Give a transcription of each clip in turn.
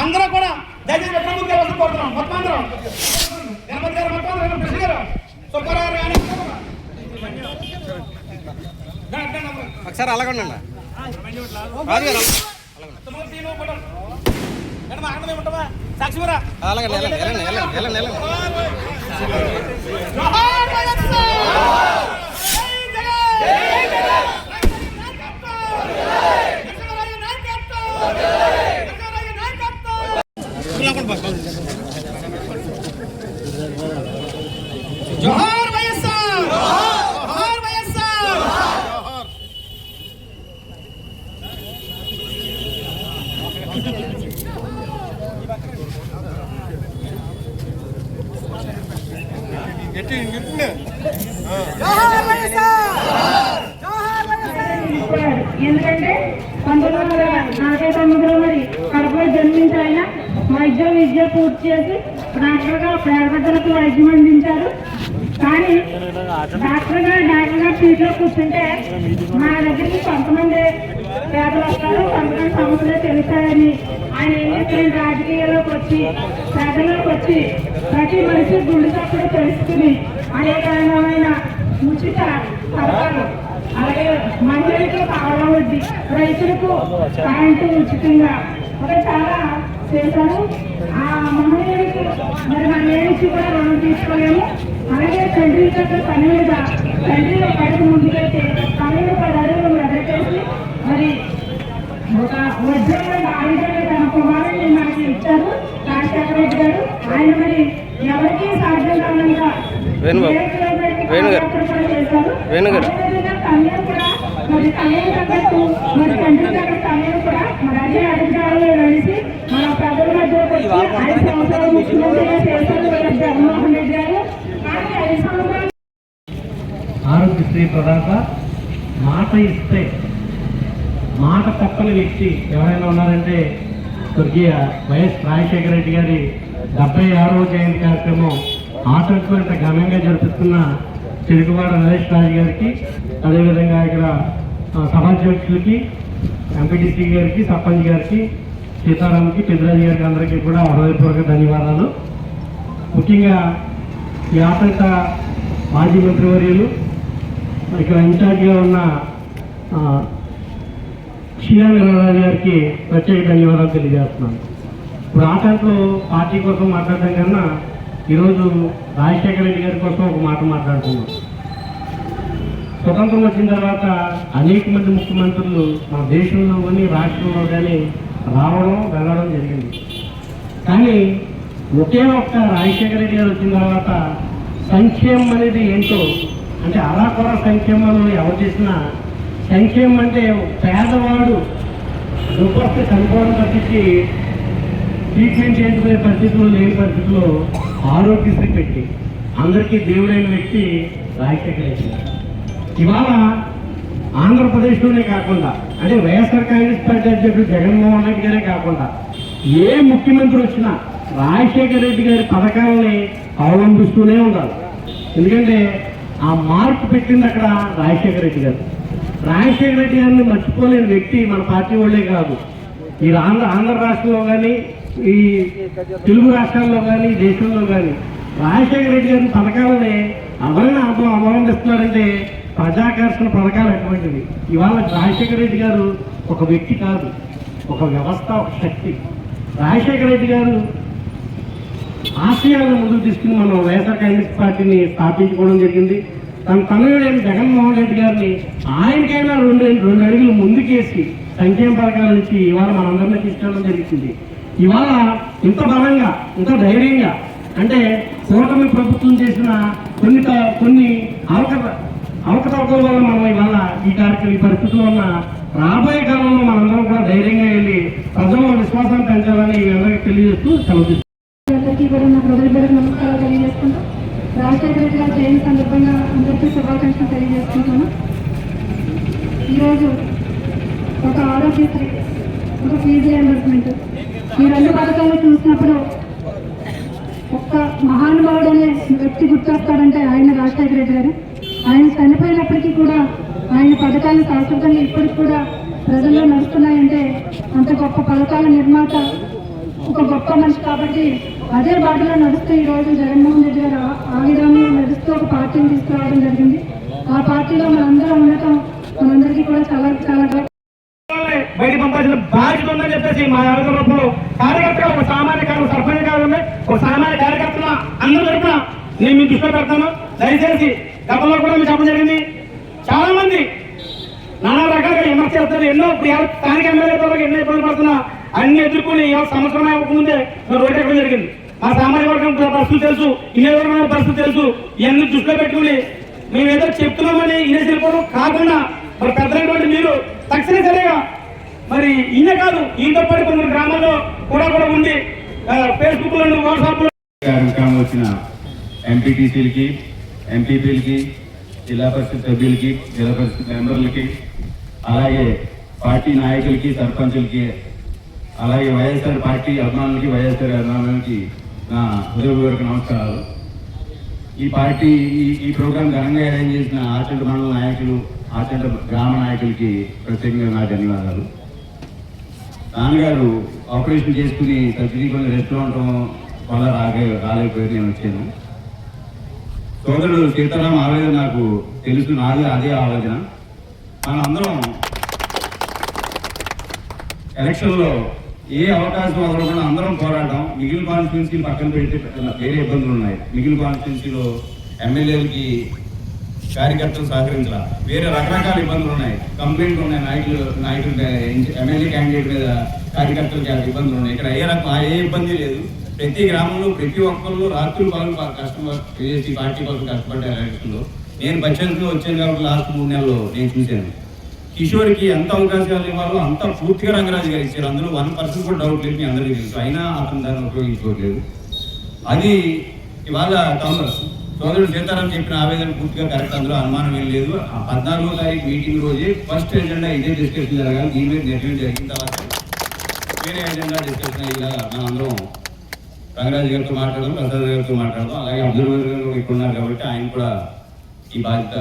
అందరూ కూడా దయచేసి ప్రభుత్వ వ్యవస్థ కోరుతున్నాం. మొత్తం అందరం గణపతి గారు, మొత్తం అందరూ కృష్ణ గారు, సుబ్బారావు గారు ఒకసారి అలాగండి సాక్షిరా అలాగే జోహార్ వైఎస్ఆర్, జోహార్ వైఎస్ఆర్. ఎందుకంటే 1949లో మరి కడపలో జన్మించి ఆయన విద్య పూర్తి చేసి డాక్టర్గా పేదలకు వైద్యం అందించారు. కానీ డాక్టర్ గారు సీట్లో కూర్చుంటే మా దగ్గరికి కొంతమంది పేదలు వస్తారు, కొంతమంది సమస్యలు తెలుస్తాయని ఆయన ఏం చేసిన రాజకీయాల్లోకి వచ్చి పేదల్లోకి వచ్చి ప్రతి మనిషి గుండె తప్పుడు తెలుసుకుని అనేకమైన ఉచిత పథకాలు, అలాగే మహిళలకు పావలా వడ్డీ, రైతులకు కరెంటు ఉచితంగా చాలా చేశారు. ఆ మహిళలకు మరి మన నుంచి కూడా రుణం తీసుకోలేము. అలాగే తండ్రి యొక్క పని మీద తండ్రి ఒక అడుగు ముందుకెళ్తే తల్లి 10 అడుగులు ఎదురుచేసి మరి ఒక వజ్రమైన ఆయుధంగా తన కుమారుని మనకి ఇచ్చారు రాజశేఖర రెడ్డి గారు. ఆయన మరి ఎవరికీ సాధ్యం కావాలంగా చేశారు. తల్లి కూడా మరి తల్లి తగ్గట్టు మరి తండ్రి తగ్గట్టు తల్లి కూడా మరి అదే అధికారులు నడిచి మన ప్రజల మధ్యలోకి వచ్చి 5 సంవత్సరాలు ముఖ్యమంత్రిగా చేశారు వైఎస్ జగన్మోహన్ రెడ్డి గారు. కానీ 5 సంవత్సరాలు ఆరోగ్యశ్రీ ప్రదాత మాట ఇస్తే మాట తప్పని వ్యక్తి ఎవరైనా ఉన్నారంటే స్వర్గీయ వైఎస్ రాజశేఖర రెడ్డి గారి 76వ జయంతి కార్యక్రమం ఆటంకంత ఘనంగా జరిపిస్తున్న చిరుకువాడ నరేష్ రాజు గారికి, అదేవిధంగా ఇక్కడ సభాధ్యక్షులకి, ఎంపీటీసీ గారికి, సర్పంచ్ గారికి, సీతారాంకి, పెద్దరాజు గారికి అందరికీ కూడా హృదయపూర్వక ధన్యవాదాలు. ముఖ్యంగా ఈ ఆటంక మాజీ మంత్రివర్యులు ఇక్కడ ఇన్ఛార్జిగా ఉన్న శ్రీరామరాజు గారికి ప్రత్యేక ధన్యవాదాలు తెలియజేస్తున్నాను. ఇప్పుడు ఆటంకలో పార్టీ కోసం మాట్లాడటం కన్నా ఈరోజు రాజశేఖర రెడ్డి గారి కోసం ఒక మాట మాట్లాడుతున్నాం. స్వతంత్రం వచ్చిన తర్వాత అనేక మంది ముఖ్యమంత్రులు మన దేశంలో కానీ రాష్ట్రంలో కానీ రావడం వెళ్ళడం జరిగింది. కానీ ఒకే ఒక్క రాజశేఖర రెడ్డి గారు వచ్చిన తర్వాత సంక్షేమం అనేది ఏంటో, అంటే అలా కూడా సంక్షేమంలో ఎవరు చేసినా సంక్షేమం అంటే పేదవాడు దుప్పటి చనిపోవడం తప్పించి ట్రీట్మెంట్ చేసుకునే పరిస్థితుల్లో లేని పరిస్థితుల్లో ఆరోగ్యశ్రీ పెట్టి అందరికీ దేవుడైన వ్యక్తి రాజశేఖర రెడ్డి. ఇవాళ ఆంధ్రప్రదేశ్లోనే కాకుండా, అంటే వైఎస్ఆర్ కాంగ్రెస్ పార్టీ అధ్యక్షుడు జగన్మోహన్ రెడ్డి గారే కాకుండా ఏ ముఖ్యమంత్రి వచ్చినా రాజశేఖర రెడ్డి గారి పథకాలని అవలంబిస్తూనే ఉండాలి. ఎందుకంటే ఆ మార్పు పెట్టింది అక్కడ రాజశేఖర రెడ్డి గారు. రాజశేఖర రెడ్డి గారిని మర్చిపోలేని వ్యక్తి మన పార్టీ వాళ్ళే కాదు, ఈ ఆంధ్ర రాష్ట్రంలో కానీ, ఈ తెలుగు రాష్ట్రాల్లో కానీ, దేశంలో కానీ రాజశేఖర రెడ్డి గారి పథకాలని ఎవరైనా అవలంబిస్తున్నారంటే ప్రజాకర్షణ పథకాలు అటువంటివి. ఇవాళ రాజశేఖర రెడ్డి గారు ఒక వ్యక్తి కాదు, ఒక వ్యవస్థ, ఒక శక్తి. రాజశేఖర రెడ్డి గారు ఆశయాలను ముందుకు తీసుకుని మనం వైఎస్ఆర్ కాంగ్రెస్ పార్టీని స్థాపించుకోవడం జరిగింది. తన తనయుడైన జగన్మోహన్ రెడ్డి గారిని ఆయనకైనా రెండు అడుగులు ముందుకేసి సంక్షేమ పథకాల నుంచి ఇవాళ మనందరినీ తీసుకెళ్ళడం జరుగుతుంది. ఇవాళ ఇంత బలంగా, ఇంత ధైర్యంగా, అంటే కూటమి ప్రభుత్వం చేసిన కొన్ని అవకతవకల వల్ల మనం ఇవాళ ఈ పరిస్థితుల్లో ఉన్న రాబోయే కాలంలో మనందరం కూడా ధైర్యంగా వెళ్ళి ప్రజల్లో విశ్వాసాన్ని పెంచాలని ఈ అందరికీ తెలియజేస్తూ సెలవు. అందరికీ కూడా నా హృదయపూర్వక నమస్కారాలు తెలియజేసుకుంటూ రాజశేఖర రెడ్డి గారి జయంతి సందర్భంగా అందరికీ శుభాకాంక్షలు తెలియజేసుకుంటాను. ఈరోజు ఒక ఆరోగ్యశ్రీ, ఒక ఫీజు రియంబర్స్మెంట్, ఈ రెండు పథకాలు చూసినప్పుడు ఒక్క మహానుభావుడు అనే వ్యక్తి గుర్తొస్తాడంటే ఆయన రాజశేఖర రెడ్డి గారు. ఆయన చనిపోయినప్పటికీ కూడా ఆయన పథకాలు శాశ్వతంగా ఇప్పటికి కూడా ప్రజల్లో నడుస్తున్నాయంటే అంత గొప్ప పథకాల నిర్మాత, ఒక గొప్ప మనిషి. కాబట్టి అదే బాటలో నడుస్తూ ఈరోజు జగన్మోహన్ రెడ్డి గారు ఆ విధానంలో నడుస్తూ ఒక పార్టీని తీసుకురావడం జరిగింది. ఆ పార్టీలో మనందరం ఉండటం మనందరికీ కూడా చాలా చాలా బయట పంపాల్సిన బాధ్యత ఉందని చెప్పేసి మా ఆరోగ్యంలో కార్యకర్తగా ఒక సామాన్య సర్పంచ్ కాదు, ఒక సామాన్య కార్యకర్తగా అందరూ తరపున నేను మీ దృష్టిలో పెడతాను. దయచేసి గతంలో కూడా మీకు చెప్పడం జరిగింది. చాలా మంది నానా రకాలుగా విమర్శ చేస్తారు. ఎన్నో స్థానిక ఎమ్మెల్యేతో ఎన్నో ఇబ్బందులు పడుతున్నా అన్ని ఎదుర్కొని సంవత్సరం అవ్వకముందే రోడ్డు ఎక్కడం జరిగింది. మా సామాజిక వర్గం పరిస్థితులు తెలుసు, వినియోగ పరిస్థితులు తెలుసు. ఇవన్నీ దృష్టిలో పెట్టుకుని మేము ఏదో చెప్తున్నామని ఇదే వెళ్ళిపోవడం కాకుండా మరి పెద్దలైనటువంటి మీరు తక్షణసరిగా మరి ఈయన కాదు, ఈయనతో పాటు కొన్ని గ్రామాల్లో కూడా ఉండి ఫేస్బుక్ లో వాట్సాప్ లో వచ్చిన ఎంపీటీసీలకి, ఎంపీపీలకి, జిల్లా పరిషత్ సభ్యులకి, జిల్లా పరిషత్ మెంబర్లకి, అలాగే పార్టీ నాయకులకి, సర్పంచులకి, అలాగే వైఎస్ఆర్ పార్టీ అభిమానులకి, వైఎస్ఆర్ అభిమానులకి నా హృదయపూర్వక నమస్కారాలు. ఈ ప్రోగ్రాం ఘనంగా అరేంజ్ చేసిన ఆచంట మండల నాయకులు, ఆచంట గ్రామ నాయకులకి ప్రత్యేకంగా నా ధన్యవాదాలు. నాన్నగారు ఆపరేషన్ చేసుకుని సర్జరీ కొన్ని రెస్ట్ ఉండటం వల్ల రాలేకపోయి నేను వచ్చాను. సోదరుడు సీతారాం ఆవేదన నాకు తెలుసు, నాది అదే ఆలోచన. మనం అందరం ఎలక్షన్లో ఏ అవకాశం వదలకుండా అందరం పోరాటం. మిగిలిన కాన్స్టిట్యున్సీ పక్కన పెడితే వేరే ఇబ్బందులు ఉన్నాయి. మిగిలిన కాన్స్టిట్యున్సీలో ఎమ్మెల్యేలకి కార్యకర్తలు సహకరించాల, వేరే రకరకాల ఇబ్బందులు ఉన్నాయి, కంప్లైంట్లు ఉన్నాయి. నాయకులు ఎమ్మెల్యే క్యాండిడేట్ మీద కార్యకర్తలకు ఇబ్బందులు ఉన్నాయి. ఇక్కడ ఏ ఇబ్బంది లేదు. ప్రతి గ్రామంలో ప్రతి ఒక్కళ్ళు రాత్రులు పాలు కష్టపడి పార్టీ కోసం కష్టపడ్డారు ఎలక్షన్లో. నేను బడ్జెట్లో వచ్చాను కాబట్టి లాస్ట్ 3 నెలల్లో నేను చూశాను. కిషోర్కి ఎంత అవకాశాలు ఇవ్వాలో అంత పూర్తిగా రంగరాజు గారు ఇచ్చారు. అందులో 1% కూడా డౌట్ లేదు, మీ అందరికీ తెలుసు. అయినా అతను దాన్ని ఉపయోగించుకోవట్లేదు. అది ఇవాళ సోదరుడు సీతారాం చెప్పిన ఆవేదన పూర్తిగా కరెక్ట్, అందులో అనుమానం ఏం లేదు. 14వ తారీఖు మీటింగ్ రోజే ఫస్ట్ ఎజెండా ఇదే డిస్కషన్ జరగాలి. దీని మీద నిర్ణయం జరిగిన తర్వాత వేరే ఎజెండా డిస్కషన్ అయ్యేలా మనం అందరం రంగరాజు గారితో మాట్లాడదాం, ప్రసాద్ గారితో మాట్లాడదాం. అలాగే అబ్జర్వర్ గారు ఇక్కడ ఉన్నారు కాబట్టి ఆయన కూడా ఈ బాధ్యత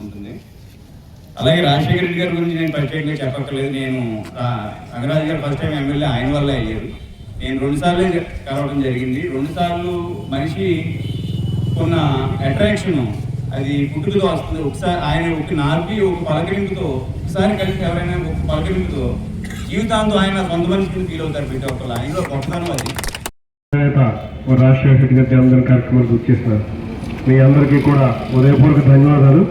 ఉంటుంది. అలాగే రాజశేఖర రెడ్డి గారి గురించి నేను ప్రత్యేకంగా చెప్పక్కర్లేదు. నేను రంగరాజు గారు ఫస్ట్ టైం ఎమ్మెల్యే ఆయన వల్లే అయ్యారు. నేను 2 సార్లు కలవడం జరిగింది. 2 సార్లు మనిషి ఉన్న అట్రాక్షన్ అది పుట్టుకతో వస్తుంది. ఒకసారి ఆయన ఒక నార్కి ఒక పలకరింపుతో ఒకసారి కలిసి ఎవరైనా ఒక పలకరింపుతో జీవితాంతం ఆయన సొంత మనిషిని ఫీల్ అవుతారు. ప్రతి ఒక్కరు ఆయనలో గొప్పతనం అది. రాజశేఖర రెడ్డి గారి జన్మదిన కార్యక్రమానికి వచ్చేస్తున్నారు. మీ అందరికీ కూడా హృదయపూర్వక ధన్యవాదాలు.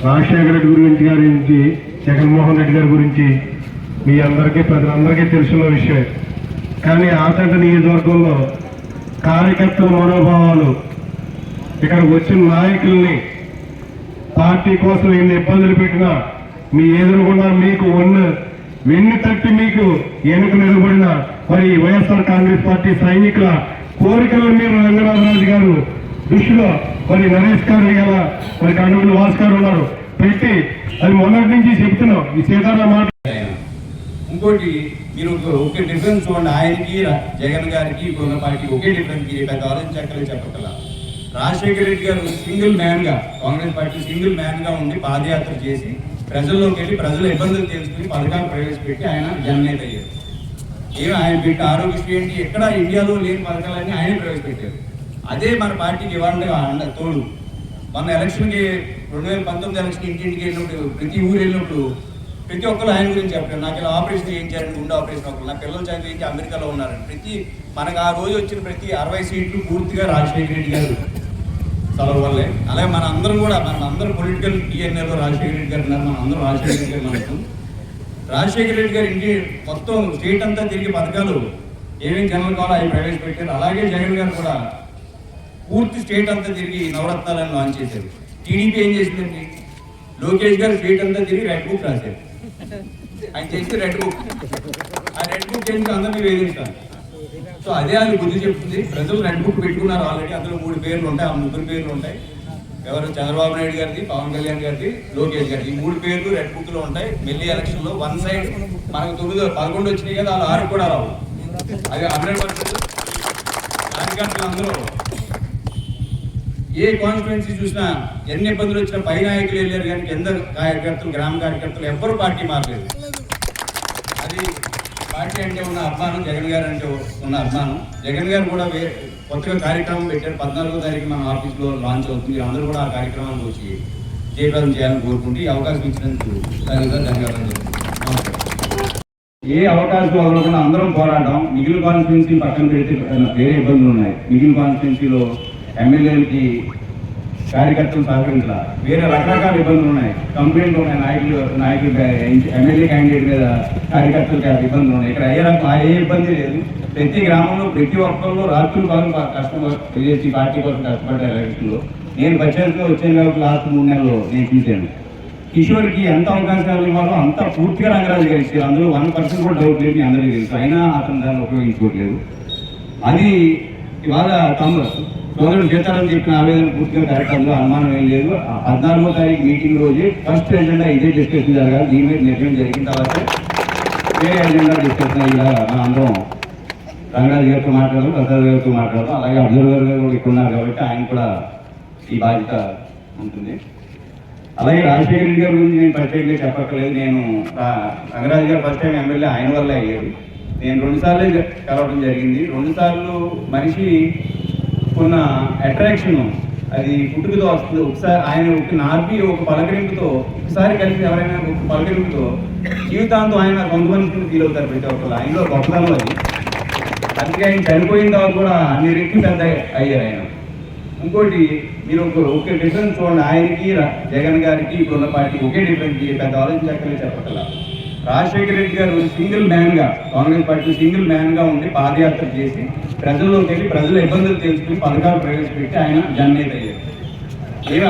రాజశేఖర రెడ్డి గురించి, జగన్మోహన్ రెడ్డి గారి గురించి మీ అందరికీ, ప్రజలందరికీ తెలిసిన విషయమే. కానీ ఆచంట నియోజకవర్గంలో కార్యకర్తల మనోభావాలు, ఇక్కడ వచ్చిన నాయకుల్ని పార్టీ కోసం ఎన్ని ఇబ్బందులు పెట్టినా మీ ఎదురుగుండా మీకు వెన్ను తట్టి మీకు ఎన్నిక నిలబడిన మరి వైఎస్ఆర్ కాంగ్రెస్ పార్టీ సైనికుల కోరికలను మీరు రంగరాజరాజు గారు దృష్టిలో మరి నరేష్ గారు కదా మరి కండుగులు వాస్ గారు ఉన్నారు పెట్టి అది మొన్నటి నుంచి చెప్తున్నాం. ఈ సీతారాం మాట ఇంకోటి మీరు ఒకే డిఫరెన్స్ చూడండి. ఆయనకి జగన్ గారికి ఇప్పుడున్న పార్టీకి ఒకే డిఫరెన్స్. పెద్ద ఆలోచించక్కర్లేదు, చెప్పక్కర్లా. రాజశేఖర రెడ్డి గారు సింగిల్ మ్యాన్ గా, కాంగ్రెస్ పార్టీ సింగిల్ మ్యాన్ గా ఉండి పాదయాత్ర చేసి ప్రజల్లోకి వెళ్ళి ప్రజల ఇబ్బందులు తెలుసుకుని పథకాలు ప్రవేశపెట్టి ఆయన జననేత అయ్యారు. ఆయన పెట్టి ఆరోగ్యశ్రీ ఏంటి ఎక్కడ ఇండియాలో లేని పథకాలన్నీ ఆయన ప్రవేశపెట్టారు. అదే మన పార్టీకి ఇవ్వాలంటే తోడు. మన ఎలక్షన్కి 2019 ఎలక్షన్ ఇంటింటికి వెళ్ళినప్పుడు, ప్రతి ఊరు వెళ్ళినప్పుడు ప్రతి ఒక్కరు ఆయన గురించి చెప్పారు. నాకు ఇలా ఆపరేషన్ చేయించారండి, గుండె ఆపరేషన్ ఒకరు, నా పిల్లలు చదివించి అమెరికాలో ఉన్నారండి. మనకు ఆ రోజు వచ్చిన ప్రతి 60 సీట్లు పూర్తిగా రాజశేఖర రెడ్డి గారు సెలవు వల్లే. అలాగే మన అందరం కూడా, మనం అందరం పొలిటికల్ డిఎన్ఏలో రాజశేఖర రెడ్డి గారు ఉన్నారు. మనం అందరం రాజశేఖర రెడ్డి గారు మనకు. రాజశేఖర రెడ్డి గారు ఇంటి మొత్తం స్టేట్ అంతా తిరిగి పథకాలు ఏమేమి జనాలు కావాలో అవి ప్రవేశపెట్టారు. అలాగే జగన్ గారు కూడా పూర్తి స్టేట్ అంతా తిరిగి నవరత్నాలను లాంచ్ చేశారు. టీడీపీ ఏం చేసిందండి, లోకేష్ గారు స్టేట్ అంతా తిరిగి రెడ్ బుక్ రాశారు. ఆయన చేస్తే రెడ్ బుక్, ఆ రెడ్ బుక్ ఏంటి అందరినీ వేధిస్తాను. సో అదే అది బుద్ధి చెప్తుంది. ప్రజలు రెడ్ బుక్ పెట్టుకున్నారు ఆల్రెడీ. అందులో 3 పేర్లు ఉంటాయి, ఆ 3 పేర్లు ఉంటాయి. ఎవరు? చంద్రబాబు నాయుడు గారిది, పవన్ కళ్యాణ్ గారిది, లోకేష్ గారిది. ఈ 3 పేర్లు రెడ్ బుక్ లో ఉంటాయి. మెల్లి ఎలక్షన్ లో వన్ సైడ్ మనకు 11 వచ్చినాయి కదా, వాళ్ళు 6 కూడా రావు. అది 100%. కార్యకర్తలు అందరూ ఏ కాన్స్టిట్యున్సీ చూసినా ఎన్ని ఇబ్బందులు వచ్చినా పై నాయకులు వెళ్ళారు కానీ కింద కార్యకర్తలు, గ్రామ కార్యకర్తలు ఎవ్వరూ పార్టీ మారలేదు. అది పార్టీ అంటే ఉన్న అభిమానం, జగన్ గారు అంటే ఉన్న అభిమానం. జగన్ గారు కూడా కొత్తగా కార్యక్రమం పెట్టారు. 14వ తారీఖు మన ఆఫీస్లో లాంచ్ అవుతుంది. అందరూ కూడా ఆ కార్యక్రమానికి వచ్చి జయప్రదం చేయాలని కోరుకుంటూ ఈ అవకాశం ఇచ్చినందుకు ధన్యవాదాలు. ఏ అవకాశం వదలకుండా అందరం పోరాటం. మిగిలిన కాన్స్టిట్యున్సీ పక్కన పెడితే వేరే ఇబ్బందులు ఉన్నాయి. మిగిలిన కాన్స్టిట్యున్సీలో ఎమ్మెల్యేలకి కార్యకర్తలు సహకరించాల, వేరే రకరకాల ఇబ్బందులు ఉన్నాయి, కంప్లైంట్లు ఉన్నాయి. నాయకులు ఎమ్మెల్యే క్యాండిడేట్ మీద కార్యకర్తలకు ఇబ్బందులు ఉన్నాయి. ఇక్కడ ఏ ఇబ్బంది లేదు. ప్రతి గ్రామంలో ప్రతి ఒక్కళ్ళు రాత్రులు కాలం చేసి పార్టీ కోసం కష్టపడ్డారు. ఎలక్షన్లో నేను బడ్జెట్లో వచ్చాను కాబట్టి లాస్ట్ 3 నెలలు నేను చూశాను. కిషోర్కి ఎంత అవకాశాలు ఇవ్వాలో అంత పూర్తిగా రంగరాజు గారు ఇచ్చారు. అందులో 1% కూడా డౌట్ లేదు, అందరికీ తెలుసు. అయినా అతను దాన్ని ఉపయోగించుకోవట్లేదు. అది ఇవాళ సోదరుడు చేస్తారని చెప్పిన ఆవేదన పూర్తిగా కరెక్ట్. అందులో అనుమానం ఏం లేదు. 14వ తారీఖు మీటింగ్ రోజే ఫస్ట్ ఎజెండా ఇదే డిస్కషన్ జరగాలి. దీని మీద నిర్ణయం జరిగిన తర్వాత వేరే ఎజెండా డిస్కషన్ ఇలా మనం అందరం రంగరాజు గారితో మాట్లాడదాం, ప్రసాద్ గారితో మాట్లాడదాం. అలాగే అబ్జర్వర్ గారు ఇక్కడ ఉన్నారు కాబట్టి ఆయన కూడా ఈ బాధ్యత ఉంటుంది. అలాగే రాజశేఖర రెడ్డి గారి గురించి నేను ప్రత్యేకంగా చెప్పక్కర్లేదు. నేను రంగరాజు గారు ఫస్ట్ టైం ఎమ్మెల్యే ఆయన వల్ల అయ్యాడు. నేను 2 సార్లు కలవడం జరిగింది. 2 సార్లు మనిషి ఉన్న అట్రాక్షన్ అది పుట్టుకతో వస్తుంది. ఒకసారి ఆయన ఒక నార్పి ఒక పలకరింపుతో ఒకసారి కలిసి ఎవరైనా ఒక పలకరింపుతో జీవితాంతం ఆయన సొంత మనిషిని ఫీల్ అవుతారు ప్రతి ఒక్కరు. ఆయనలో గొప్పతనం అది. అందుకే ఆయన చనిపోయిన తర్వాత కూడా అన్ని రెట్లు పెద్ద అయ్యారు ఆయన. ఇంకోటి మీరు ఒక డిఫరెన్స్ చూడండి. ఆయనకి జగన్ గారికి ఇప్పుడున్న పార్టీకి ఒకే డిఫరెన్స్, పెద్ద ఆలోచించక్కర్లేదు చెప్పగల. రాజశేఖర రెడ్డి గారు సింగిల్ మ్యాన్గా, కాంగ్రెస్ పార్టీ సింగిల్ మ్యాన్గా ఉండి పాదయాత్ర చేసి ప్రజల్లోకి వెళ్ళి ప్రజల ఇబ్బందులు తెలుసుకుని పథకాలు ప్రవేశపెట్టి ఆయన జననేత అయ్యారు.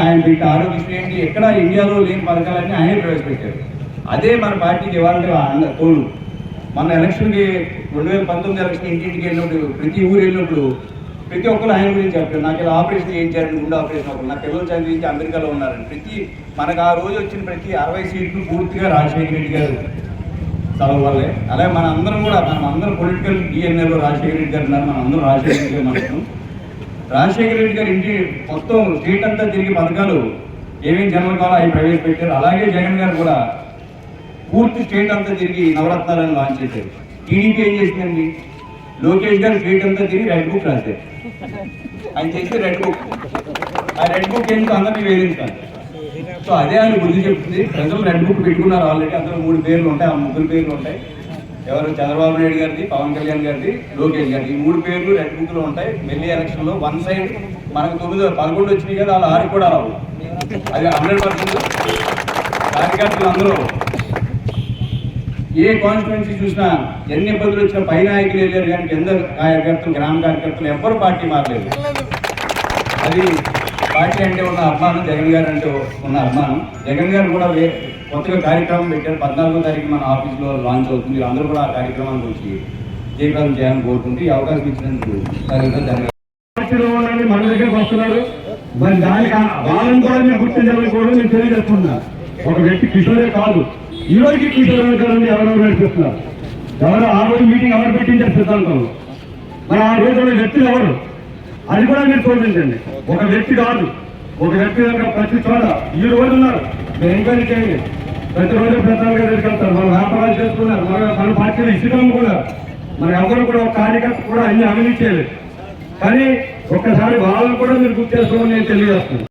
ఆయన పెట్టిన ఆరోగ్యశ్రీ ఏంటి, ఎక్కడ ఇండియాలో లేని పథకాలన్నీ ఆయనే ప్రవేశపెట్టారు. అదే మన పార్టీకి ఇవ్వాలంటే తోడు. మన ఎలక్షన్కి 2019 ఎలక్షన్ ఇంటింటికి వెళ్ళినప్పుడు, ప్రతి ఊరు వెళ్ళినప్పుడు ప్రతి ఒక్కరు ఆయన గురించి చెప్పారు. నాకు ఇలా ఆపరేషన్ చేయించారని, గుండె ఆపరేషన్ ఒకరు, నా పిల్లలు చదివించి అమెరికాలో ఉన్నారని. మనకు ఆ రోజు వచ్చిన ప్రతి 60 సీట్లు పూర్తిగా రాజశేఖర రెడ్డి గారు చదువు వల్లే. అలాగే మన అందరం కూడా, మనం అందరం పొలిటికల్ డిఎన్ఏలో రాజశేఖర రెడ్డి గారు ఉన్నారు. మనం అందరం రాజశేఖర రెడ్డి గారు నమ్ముతాం. రాజశేఖర రెడ్డి గారు ఇంటి మొత్తం స్టేట్ అంతా తిరిగి పథకాలు ఏమేమి జనరల్ కావాలో అవి ప్రవేశపెట్టారు. అలాగే జగన్ గారు కూడా పూర్తి స్టేట్ అంతా తిరిగి నవరత్నాలను లాంచ్ చేశారు. టీడీపీ ఏం చేసిందండి, లోకేష్ గారు స్టేట్ అంతా తిరిగి రెడ్ బుక్ రాశారు. ఆయన చేస్తే రెడ్ బుక్, ఆ రెడ్ బుక్ ఏంటో అందరినీ వేధిస్తాను. సో అదే ఆయన బుద్ధి చెప్తుంది. ప్రజలు రెడ్ బుక్ పెట్టుకున్నారు ఆల్రెడీ. అందులో 3 పేర్లు ఉంటాయి, ఆ 3 పేర్లు ఉంటాయి. ఎవరు? చంద్రబాబు నాయుడు గారిది, పవన్ కళ్యాణ్ గారిది, లోకేష్ గారిది. ఈ 3 పేర్లు రెడ్ బుక్ లో ఉంటాయి. మెల్లి ఎలక్షన్ లో వన్ సైడ్ మనకు 11 వచ్చినాయి కదా, వాళ్ళు 6 కూడా రావు. అది 100%. కార్యకర్తలు అందరూ ఏ కాన్స్టిట్యున్సీ చూసినా ఎన్ని ఇబ్బందులు వచ్చినా పై నాయకులు వెళ్ళారు కానీ కింద కార్యకర్తలు, గ్రామ కార్యకర్తలు ఎవ్వరూ పార్టీ మారలేదు. అది పార్టీ అంటే ఉన్న అభిమానం, జగన్ గారు అంటే ఉన్న అభిమానం. జగన్ గారు కూడా కొత్తగా కార్యక్రమం పెట్టారు. 14వ తారీఖు మన ఆఫీస్లో లాంచ్ అవుతుంది. అందరూ కూడా ఆ కార్యక్రమానికి వచ్చి జయప్రదం చేయాలని కోరుకుంటూ ఈ అవకాశం ఇచ్చినందుకు ధన్యవాదాలు. మన దగ్గరకు వస్తున్నారు. మరి దానికి వాళ్ళని కూడా మీరు గుర్తించాలని కూడా నేను తెలియజేస్తున్నా. ఒక వ్యక్తి కిషోరే కాదు, ఈ రోజుకి కిషోర్ గారిని ఎవరెవరు నడిపిస్తున్నారు. ఎవరు ఆ రోజు మీటింగ్ ఎవరు పెట్టించారు సిద్ధాంతంలో, మరి ఆ రోజు వ్యక్తులు ఎవరు, అది కూడా మీరు చూపించండి. ఒక వ్యక్తి కాదు, ఒక వ్యక్తి దగ్గర ప్రతి చోట ఈ రోజు ఉన్నారు. మీరు ఎంక్వైరీ చేయండి. ప్రతిరోజు ప్రధాన గారు వెళ్తారు, మన వ్యాపారాలు చేసుకున్నారు, మన పార్టీలు ఇష్టం కూడా. మరి ఎవరు కూడా ఒక కార్యకర్త కూడా అన్ని అవినీతి చేయలేదు. కానీ ఒక్కసారి వాళ్ళని కూడా మీరు గుర్తు చేసుకోమని నేను తెలియజేస్తున్నాను.